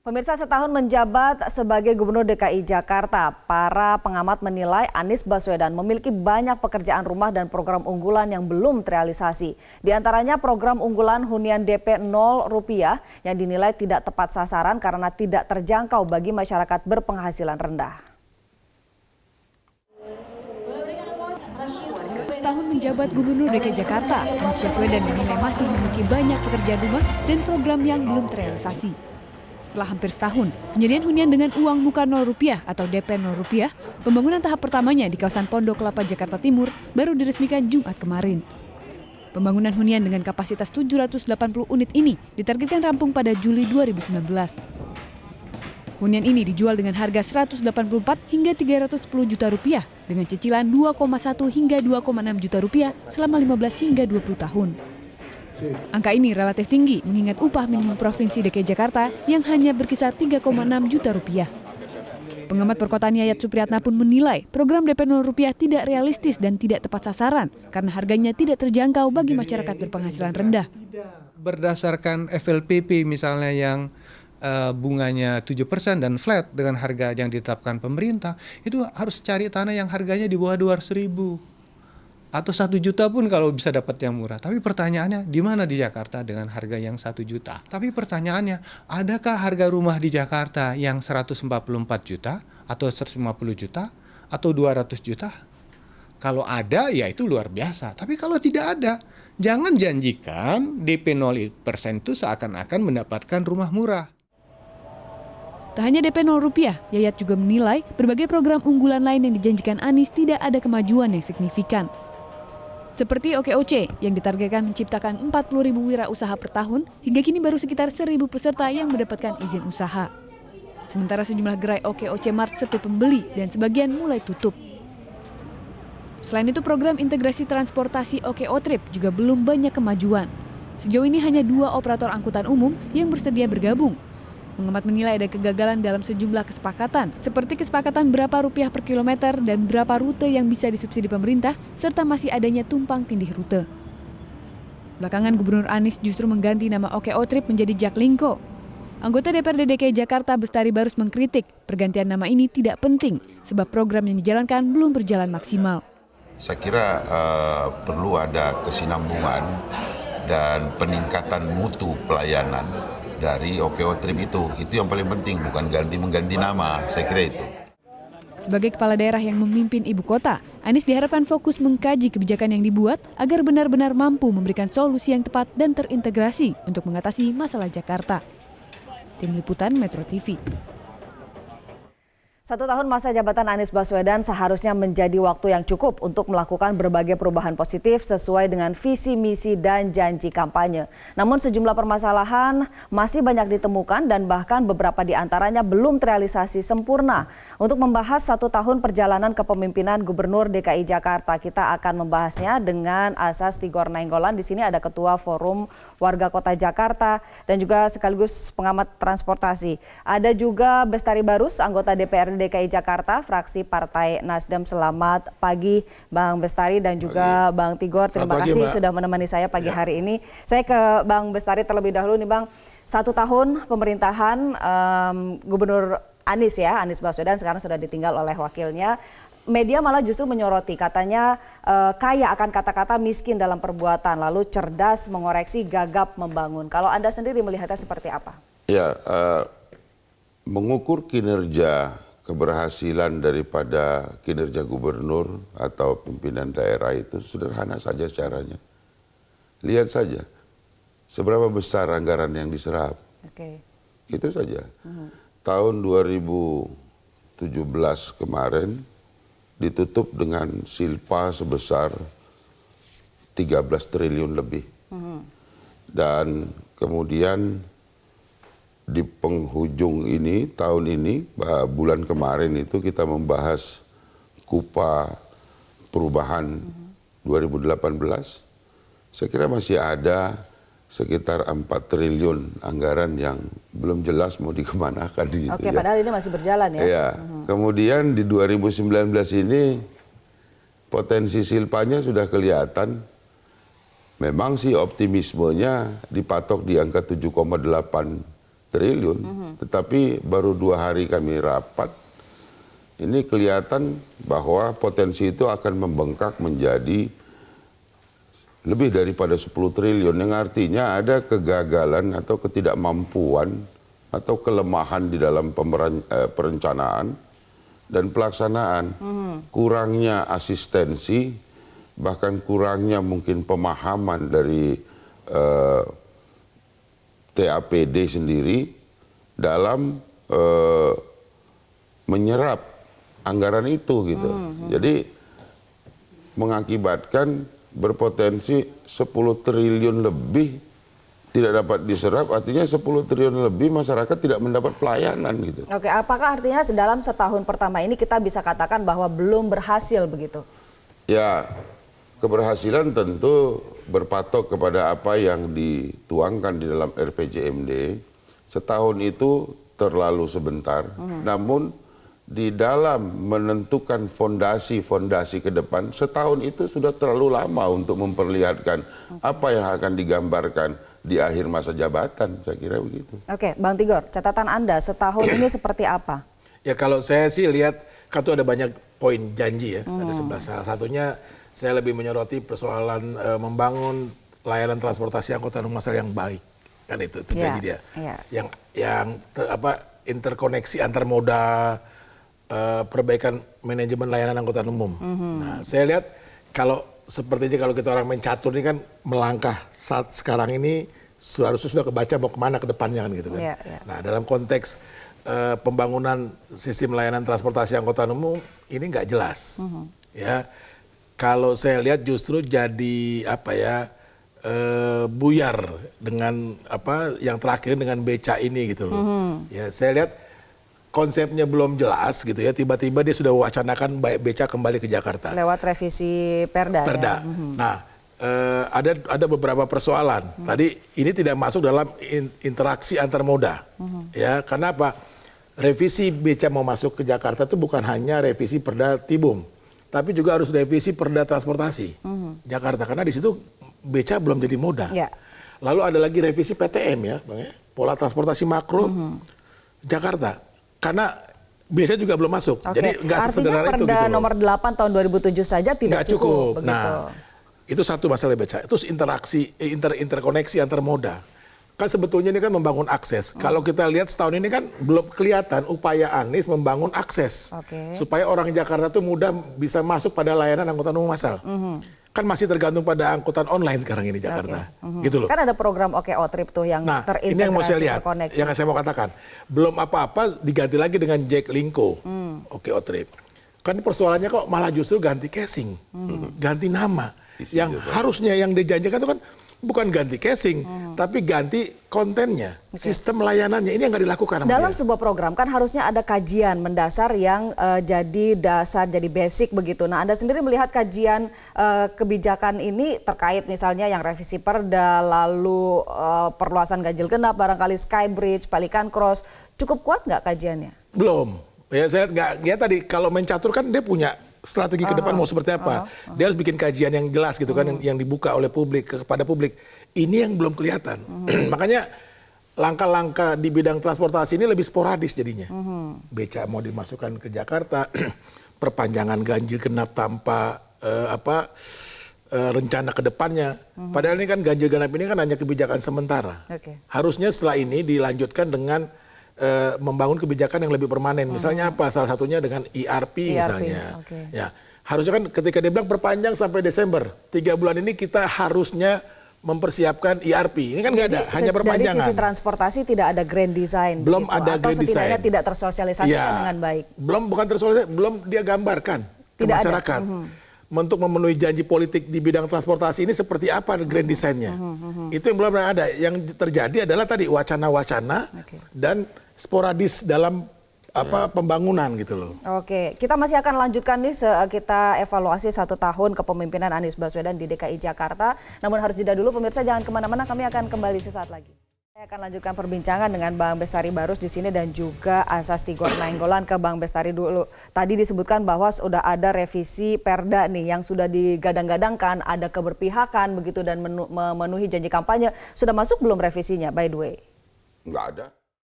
Pemirsa, setahun menjabat sebagai Gubernur DKI Jakarta, para pengamat menilai Anies Baswedan memiliki banyak pekerjaan rumah dan program unggulan yang belum terrealisasi. Di antaranya program unggulan hunian DP 0 rupiah yang dinilai tidak tepat sasaran karena tidak terjangkau bagi masyarakat berpenghasilan rendah. Setahun menjabat Gubernur DKI Jakarta, Anies Baswedan dinilai masih memiliki banyak pekerjaan rumah dan program yang belum terrealisasi. Setelah hampir setahun, penyediaan hunian dengan uang muka 0 rupiah atau DP 0 rupiah, pembangunan tahap pertamanya di kawasan Pondok Kelapa, Jakarta Timur baru diresmikan Jumat kemarin. Pembangunan hunian dengan kapasitas 780 unit ini ditargetkan rampung pada Juli 2019. Hunian ini dijual dengan harga 184 hingga 310 juta rupiah dengan cicilan 2,1 hingga 2,6 juta rupiah selama 15 hingga 20 tahun. Angka ini relatif tinggi mengingat upah minimum Provinsi DKI Jakarta yang hanya berkisar 3,6 juta rupiah. Pengamat perkotaan Yayat Supriyatna pun menilai program DP 0 rupiah tidak realistis dan tidak tepat sasaran karena harganya tidak terjangkau bagi masyarakat berpenghasilan rendah. Berdasarkan FLPP misalnya yang bunganya 7% dan flat dengan harga yang ditetapkan pemerintah, itu harus cari tanah yang harganya di bawah 200.000. Atau 1 juta pun kalau bisa dapat yang murah. Tapi pertanyaannya, di mana di Jakarta dengan harga yang 1 juta? Tapi pertanyaannya, adakah harga rumah di Jakarta yang 144 juta atau 150 juta atau 200 juta? Kalau ada, ya itu luar biasa. Tapi kalau tidak ada, jangan janjikan DP 0% itu seakan-akan mendapatkan rumah murah. Tak hanya DP 0 rupiah, Yayat juga menilai berbagai program unggulan lain yang dijanjikan Anies tidak ada kemajuan yang signifikan. Seperti OKOC yang ditargetkan menciptakan 40.000 wirausaha per tahun, hingga kini baru sekitar 1.000 peserta yang mendapatkan izin usaha. Sementara sejumlah gerai OKOC Mart sepi pembeli dan sebagian mulai tutup. Selain itu, program integrasi transportasi OKO Trip juga belum banyak kemajuan. Sejauh ini hanya 2 operator angkutan umum yang bersedia bergabung. Pengamat menilai ada kegagalan dalam sejumlah kesepakatan, seperti kesepakatan berapa rupiah per kilometer dan berapa rute yang bisa disubsidi pemerintah, serta masih adanya tumpang tindih rute. Belakangan Gubernur Anies justru mengganti nama OKO Trip menjadi Jaklingko. Anggota DPRD DKI Jakarta Bestari Barus mengkritik pergantian nama ini tidak penting, sebab program yang dijalankan belum berjalan maksimal. Saya kira perlu ada kesinambungan dan peningkatan mutu pelayanan dari OKO Trip itu yang paling penting, bukan mengganti nama, saya kira itu. Sebagai kepala daerah yang memimpin ibu kota, Anies diharapkan fokus mengkaji kebijakan yang dibuat agar benar-benar mampu memberikan solusi yang tepat dan terintegrasi untuk mengatasi masalah Jakarta. Tim Liputan Metro TV. 1 tahun masa jabatan Anies Baswedan seharusnya menjadi waktu yang cukup untuk melakukan berbagai perubahan positif sesuai dengan visi, misi, dan janji kampanye. Namun sejumlah permasalahan masih banyak ditemukan dan bahkan beberapa di antaranya belum terrealisasi sempurna. Untuk membahas 1 tahun perjalanan kepemimpinan Gubernur DKI Jakarta, kita akan membahasnya dengan Asas Tigor Nainggolan. Di sini ada Ketua Forum Warga Kota Jakarta dan juga sekaligus pengamat transportasi. Ada juga Bestari Barus, anggota DPRD DKI Jakarta, fraksi Partai Nasdem. Selamat pagi Bang Bestari dan juga Bang Tigor. Terima kasih sudah menemani saya pagi hari ini. Saya ke Bang Bestari terlebih dahulu nih Bang. 1 tahun pemerintahan Gubernur Anies Baswedan sekarang sudah ditinggal oleh wakilnya. Media malah justru menyoroti, katanya kaya akan kata-kata, miskin dalam perbuatan, lalu cerdas mengoreksi, gagap membangun. Kalau Anda sendiri melihatnya seperti apa? Ya, mengukur kinerja keberhasilan daripada kinerja gubernur atau pimpinan daerah itu sederhana saja caranya. Lihat saja seberapa besar anggaran yang diserap. Itu saja. Tahun 2017 kemarin ditutup dengan silpa sebesar 13 triliun lebih. Dan kemudian di penghujung ini, tahun ini, bulan kemarin itu kita membahas KUPA perubahan 2018. Saya kira masih ada sekitar 4 triliun anggaran yang belum jelas mau dikemanakan. Gitu, Oke, padahal ini masih berjalan ya? Iya. Kemudian di 2019 ini potensi silpanya sudah kelihatan. Memang sih optimismenya dipatok di angka 7,8 triliun. Tetapi baru 2 hari kami rapat, ini kelihatan bahwa potensi itu akan membengkak menjadi lebih daripada 10 triliun, yang artinya ada kegagalan atau ketidakmampuan atau kelemahan di dalam perencanaan dan pelaksanaan. Kurangnya asistensi, bahkan kurangnya mungkin pemahaman dari TAPD sendiri dalam menyerap anggaran itu gitu. Jadi mengakibatkan berpotensi 10 triliun lebih tidak dapat diserap, artinya 10 triliun lebih masyarakat tidak mendapat pelayanan gitu. Oke, apakah artinya dalam setahun pertama ini kita bisa katakan bahwa belum berhasil begitu? Ya, keberhasilan tentu berpatok kepada apa yang dituangkan di dalam RPJMD. Setahun itu terlalu sebentar, namun di dalam menentukan fondasi-fondasi ke depan, setahun itu sudah terlalu lama untuk memperlihatkan apa yang akan digambarkan di akhir masa jabatan, saya kira begitu. Oke, Bang Tigor, catatan Anda setahun ini seperti apa? Ya kalau saya sih lihat, kan tuh ada banyak poin janji ya, ada 11. Salah satunya saya lebih menyoroti persoalan membangun layanan transportasi angkutan umum masal yang baik, kan itu janji dia. Yang interkoneksi antar moda, perbaikan manajemen layanan angkutan umum. Nah, saya lihat kalau sepertinya kalau kita orang main catur ini kan melangkah saat sekarang ini seharusnya sudah kebaca mau kemana ke depannya kan gitu kan. Nah, dalam konteks pembangunan sistem layanan transportasi angkutan umum ini nggak jelas. Ya, kalau saya lihat justru jadi buyar dengan yang terakhir dengan beca ini gitu loh. Ya, saya lihat konsepnya belum jelas gitu ya, tiba-tiba dia sudah wacanakan beca kembali ke Jakarta lewat revisi Perda. Ya? Nah, ada beberapa persoalan. Tadi ini tidak masuk dalam interaksi antar moda. Ya, karena apa? Revisi beca mau masuk ke Jakarta itu bukan hanya revisi Perda Tibum, tapi juga harus revisi Perda Transportasi Jakarta, karena di situ beca belum jadi moda. Lalu ada lagi revisi PTM ya, Bang ya, pola transportasi makro Jakarta. Karena biasanya juga belum masuk, jadi nggak sesederhana itu gitu loh. Perda nomor 8 tahun 2007 saja tidak cukup. Begitu. Nah, itu satu masalah beca. Terus interaksi, interkoneksi antar moda. Kan sebetulnya ini kan membangun akses. Kalau kita lihat setahun ini kan belum kelihatan upaya Anies membangun akses. Supaya orang Jakarta tuh mudah bisa masuk pada layanan angkutan umum massal. Kan masih tergantung pada angkutan online sekarang ini Jakarta. Gitu loh. Kan ada program OKO Trip tuh yang terintegrasi. Ini yang mau saya lihat, yang saya mau katakan. Belum apa-apa diganti lagi dengan Jack Linko, OKO Trip. Kan persoalannya kok malah justru ganti casing, ganti nama. Yang harusnya yang dijanjikan itu kan bukan ganti casing, tapi ganti kontennya, sistem layanannya. Ini yang nggak dilakukan. Dalam sebuah program kan harusnya ada kajian mendasar yang jadi dasar, jadi basic begitu. Nah, Anda sendiri melihat kajian kebijakan ini terkait misalnya yang revisi Perda, lalu perluasan ganjil genap, barangkali Skybridge, Pelikan Cross, cukup kuat nggak kajiannya? Belum. Ya saya nggak. Ya tadi kalau mencatur kan dia punya strategi ke depan mau seperti apa. Dia harus bikin kajian yang jelas gitu kan, yang dibuka oleh publik kepada publik. Ini yang belum kelihatan. Makanya langkah-langkah di bidang transportasi ini lebih sporadis jadinya. Beca mau dimasukkan ke Jakarta, perpanjangan ganjil genap tanpa rencana ke depannya. Padahal ini kan ganjil genap ini kan hanya kebijakan sementara. Harusnya setelah ini dilanjutkan dengan membangun kebijakan yang lebih permanen. Misalnya apa? Salah satunya dengan ERP misalnya. Ya, harusnya kan ketika dia bilang perpanjang sampai Desember, 3 bulan ini kita harusnya mempersiapkan ERP. Ini kan nggak ada, hanya perpanjangan. Dari sisi transportasi tidak ada grand design. Belum gitu, ada grand design. Setidaknya tidak tersosialisasikan dengan baik. Bukan tersosialisasi, belum dia gambarkan ke masyarakat. Untuk memenuhi janji politik di bidang transportasi ini seperti apa grand design-nya. Itu yang belum ada. Yang terjadi adalah tadi wacana-wacana dan sporadis dalam pembangunan gitu loh. Oke, kita masih akan lanjutkan nih, kita evaluasi 1 tahun kepemimpinan Anies Baswedan di DKI Jakarta. Namun harus jeda dulu, pemirsa jangan kemana-mana, kami akan kembali sesaat lagi. Saya akan lanjutkan perbincangan dengan Bang Bestari Barus di sini dan juga Asas Tigor Nainggolan. Ke Bang Bestari dulu. Tadi disebutkan bahwa sudah ada revisi Perda nih yang sudah digadang-gadangkan, ada keberpihakan begitu dan memenuhi janji kampanye. Sudah masuk belum revisinya by the way? Nggak ada.